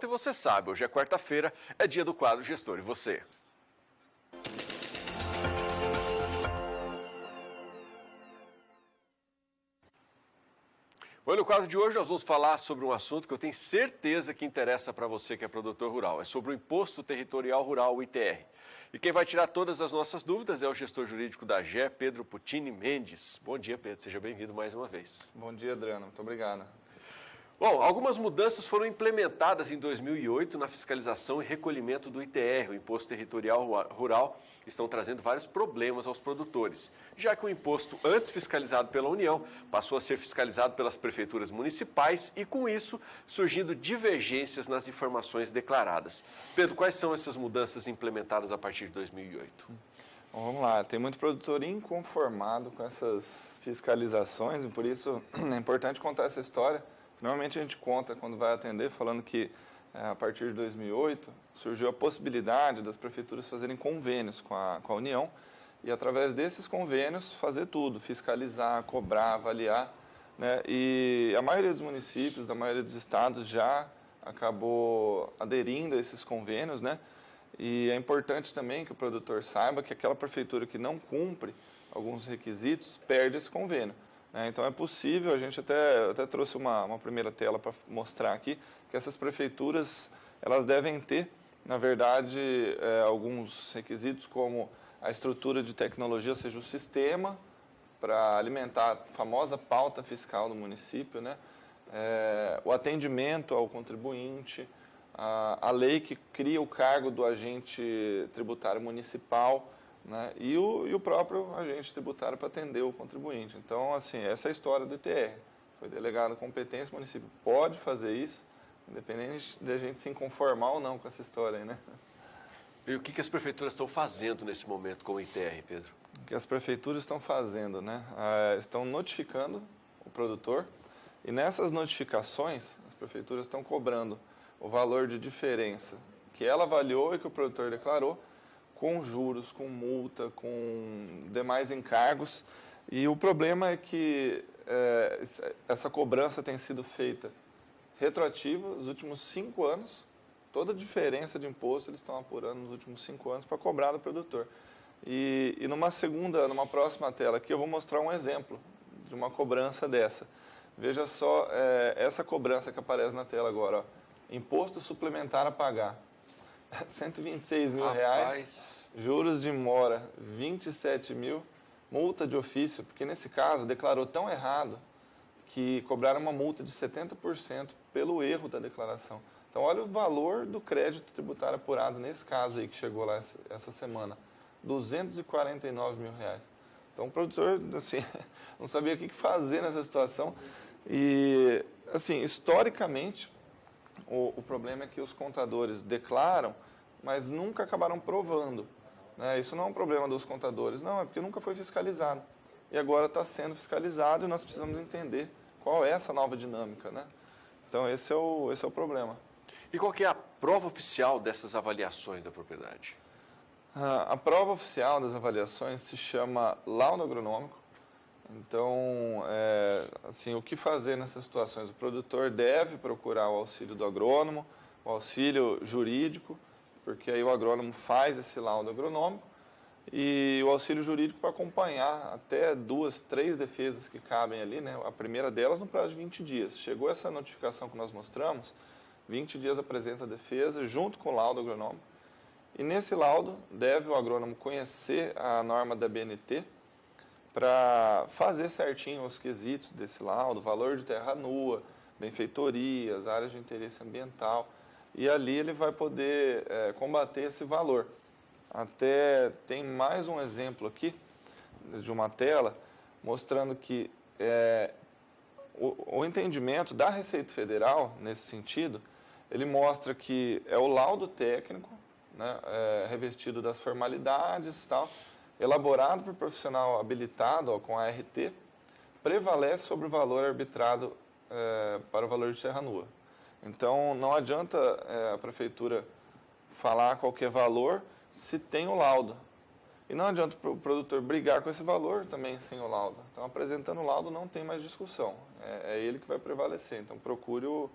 E você sabe, hoje é quarta-feira, é dia do quadro Gestor e Você. Bom, no quadro de hoje nós vamos falar sobre um assunto que eu tenho certeza que interessa para você que é produtor rural. É sobre o Imposto Territorial Rural, o ITR. E quem vai tirar todas as nossas dúvidas é o gestor jurídico da AGE, Pedro Puccini Mendes. Bom dia, Pedro. Seja bem-vindo mais uma vez. Bom dia, Adriano. Muito obrigado. Bom, algumas mudanças foram implementadas em 2008 na fiscalização e recolhimento do ITR, o Imposto Territorial Rural, estão trazendo vários problemas aos produtores, já que o imposto antes fiscalizado pela União passou a ser fiscalizado pelas prefeituras municipais e, com isso, surgindo divergências nas informações declaradas. Pedro, quais são essas mudanças implementadas a partir de 2008? Bom, vamos lá, tem muito produtor inconformado com essas fiscalizações e, por isso, é importante contar essa história. Normalmente a gente conta quando vai atender, falando que a partir de 2008 surgiu a possibilidade das prefeituras fazerem convênios com a União e através desses convênios fazer tudo, fiscalizar, cobrar, avaliar, né? E a maioria dos municípios, da maioria dos estados já acabou aderindo a esses convênios, né? E é importante também que o produtor saiba que aquela prefeitura que não cumpre alguns requisitos perde esse convênio. Então é possível, a gente até trouxe uma primeira tela para mostrar aqui, que essas prefeituras elas devem ter, na verdade, alguns requisitos como a estrutura de tecnologia, ou seja, o sistema para alimentar a famosa pauta fiscal do município, né? O atendimento ao contribuinte, a lei que cria o cargo do agente tributário municipal, né? E o próprio agente tributário para atender o contribuinte. Então, assim, essa é a história do ITR. Foi delegado a competência, o município pode fazer isso, independente de a gente se conformar ou não com essa história aí, né? E o que as prefeituras estão fazendo nesse momento com o ITR, Pedro? O que as prefeituras estão fazendo, né? Estão notificando o produtor e nessas notificações as prefeituras estão cobrando o valor de diferença que ela avaliou e que o produtor declarou, com juros, com multa, com demais encargos. E o problema é que essa cobrança tem sido feita retroativa nos últimos 5 anos. Toda a diferença de imposto eles estão apurando nos últimos 5 anos para cobrar do produtor. E numa próxima tela aqui eu vou mostrar um exemplo de uma cobrança dessa. Veja só essa cobrança que aparece na tela agora. Ó. Imposto suplementar a pagar. 126 mil reais, juros de mora 27 mil, multa de ofício, porque nesse caso declarou tão errado que cobraram uma multa de 70% pelo erro da declaração. Então olha o valor do crédito tributário apurado nesse caso aí que chegou lá essa semana, 249 mil reais. Então o produtor assim, não sabia o que fazer nessa situação e assim, historicamente o problema é que os contadores declaram, mas nunca acabaram provando. Né? Isso não é um problema dos contadores, não, é porque nunca foi fiscalizado. E agora está sendo fiscalizado e nós precisamos entender qual é essa nova dinâmica. Né? Então esse é o problema. E qual que é a prova oficial dessas avaliações da propriedade? A prova oficial das avaliações se chama laudo agronômico. Então, assim, o que fazer nessas situações? O produtor deve procurar o auxílio do agrônomo, o auxílio jurídico, porque aí o agrônomo faz esse laudo agronômico, e o auxílio jurídico para acompanhar até 2, 3 defesas que cabem ali, né? A primeira delas no prazo de 20 dias. Chegou essa notificação que nós mostramos, 20 dias apresenta a defesa junto com o laudo agronômico, e nesse laudo deve o agrônomo conhecer a norma da BNT, para fazer certinho os quesitos desse laudo, valor de terra nua, benfeitorias, áreas de interesse ambiental, e ali ele vai poder combater esse valor. Até tem mais um exemplo aqui, de uma tela, mostrando que o entendimento da Receita Federal, nesse sentido, ele mostra que é o laudo técnico, né, revestido das formalidades e tal, elaborado por profissional habilitado com a ART, prevalece sobre o valor arbitrado para o valor de terra nua. Então, não adianta a prefeitura falar qualquer valor se tem o laudo. E não adianta o produtor brigar com esse valor também sem o laudo. Então, apresentando o laudo não tem mais discussão. É ele que vai prevalecer. Então, procure o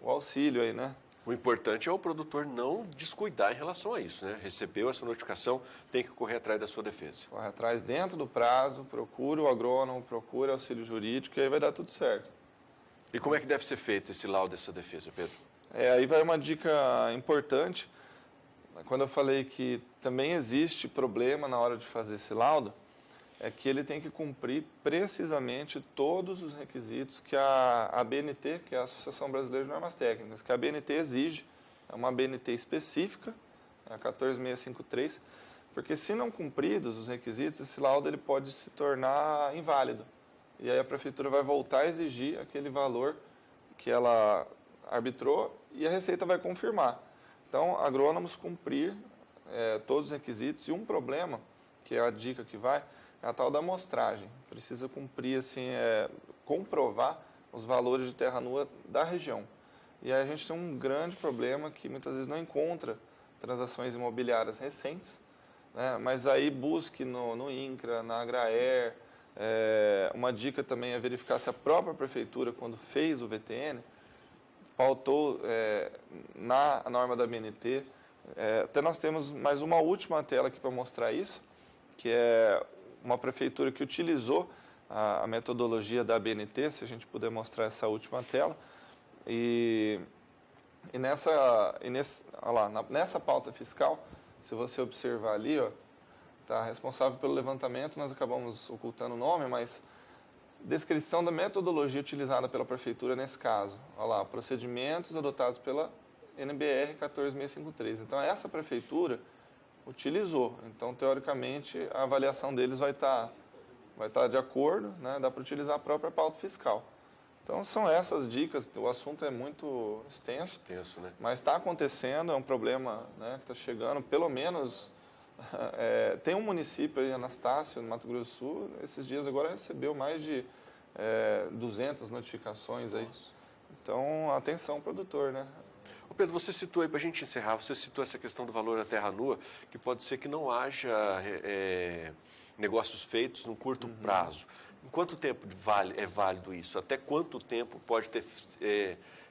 auxílio aí, né? O importante é o produtor não descuidar em relação a isso, né? Recebeu essa notificação, tem que correr atrás da sua defesa. Corre atrás dentro do prazo, procura o agrônomo, procura auxílio jurídico e aí vai dar tudo certo. E como é que deve ser feito esse laudo dessa defesa, Pedro? Aí vai uma dica importante. Quando eu falei que também existe problema na hora de fazer esse laudo, é que ele tem que cumprir precisamente todos os requisitos que a ABNT, que é a Associação Brasileira de Normas Técnicas, que a ABNT exige, é uma ABNT específica, é a 14653, porque se não cumpridos os requisitos, esse laudo ele pode se tornar inválido. E aí a prefeitura vai voltar a exigir aquele valor que ela arbitrou e a Receita vai confirmar. Então, agrônomos cumprir todos os requisitos. E um problema, que é a dica que vai, é a tal da amostragem. Precisa cumprir, assim, comprovar os valores de terra nua da região. E aí a gente tem um grande problema que muitas vezes não encontra transações imobiliárias recentes, né? Mas aí busque no INCRA, na Agraer. Uma dica também é verificar se a própria prefeitura, quando fez o VTN, pautou na norma da BNT. Até nós temos mais uma última tela aqui para mostrar isso, que é uma prefeitura que utilizou a metodologia da BNT, se a gente puder mostrar essa última tela. E nessa pauta fiscal, se você observar ali, está responsável pelo levantamento, nós acabamos ocultando o nome, mas descrição da metodologia utilizada pela prefeitura nesse caso. Olha lá, procedimentos adotados pela NBR 14653. Então, essa prefeitura utilizou. Então, teoricamente, a avaliação deles vai estar de acordo, né? Dá para utilizar a própria pauta fiscal. Então, são essas dicas. O assunto é muito extenso, né? Mas está acontecendo, é um problema, né, que está chegando, pelo menos... tem um município aí, Anastácio, no Mato Grosso do Sul, esses dias agora recebeu mais de 200 notificações aí. Então, atenção, produtor, né? Ô Pedro, você citou aí, para a gente encerrar, você citou essa questão do valor da terra nua, que pode ser que não haja negócios feitos num curto prazo. Em quanto tempo é válido isso? Até quanto tempo pode ter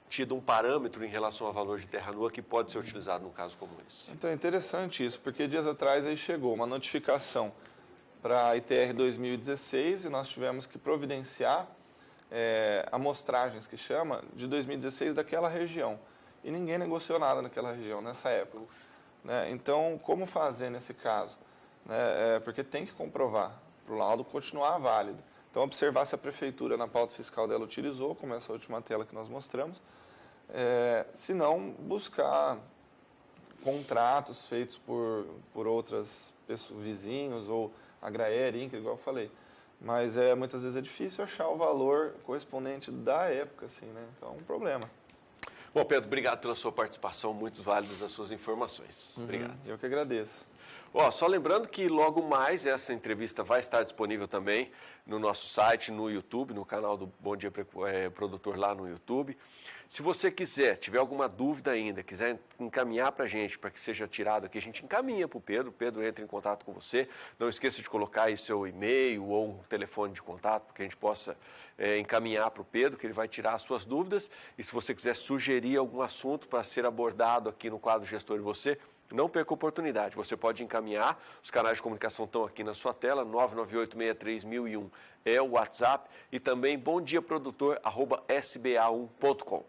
tido um parâmetro em relação ao valor de terra nua que pode ser utilizado num caso como esse? Então, é interessante isso, porque dias atrás aí chegou uma notificação para a ITR 2016 e nós tivemos que providenciar amostragens, que chama, de 2016 daquela região. E ninguém negociou nada naquela região, nessa época. Né? Então, como fazer nesse caso? Porque tem que comprovar, para o laudo continuar válido. Então, observar se a prefeitura, na pauta fiscal dela, utilizou, como essa última tela que nós mostramos. Se não, buscar contratos feitos por outras pessoas, vizinhos, ou Agraer, INCRA, igual eu falei. Mas muitas vezes é difícil achar o valor correspondente da época, assim, né? Então, é um problema. Bom, Pedro, obrigado pela sua participação, muito válidas as suas informações. Obrigado. Eu que agradeço. Só lembrando que logo mais essa entrevista vai estar disponível também no nosso site, no YouTube, no canal do Bom Dia Produtor lá no YouTube. Se você tiver alguma dúvida ainda, quiser encaminhar para a gente, para que seja tirado aqui, a gente encaminha para o Pedro entra em contato com você. Não esqueça de colocar aí seu e-mail ou um telefone de contato, para que a gente possa encaminhar para o Pedro, que ele vai tirar as suas dúvidas. E se você quiser sugerir algum assunto para ser abordado aqui no quadro Gestor e Você, não perca a oportunidade, você pode encaminhar, os canais de comunicação estão aqui na sua tela, 998-63-1001 é o WhatsApp e também bomdiaprodutor@sba1.com.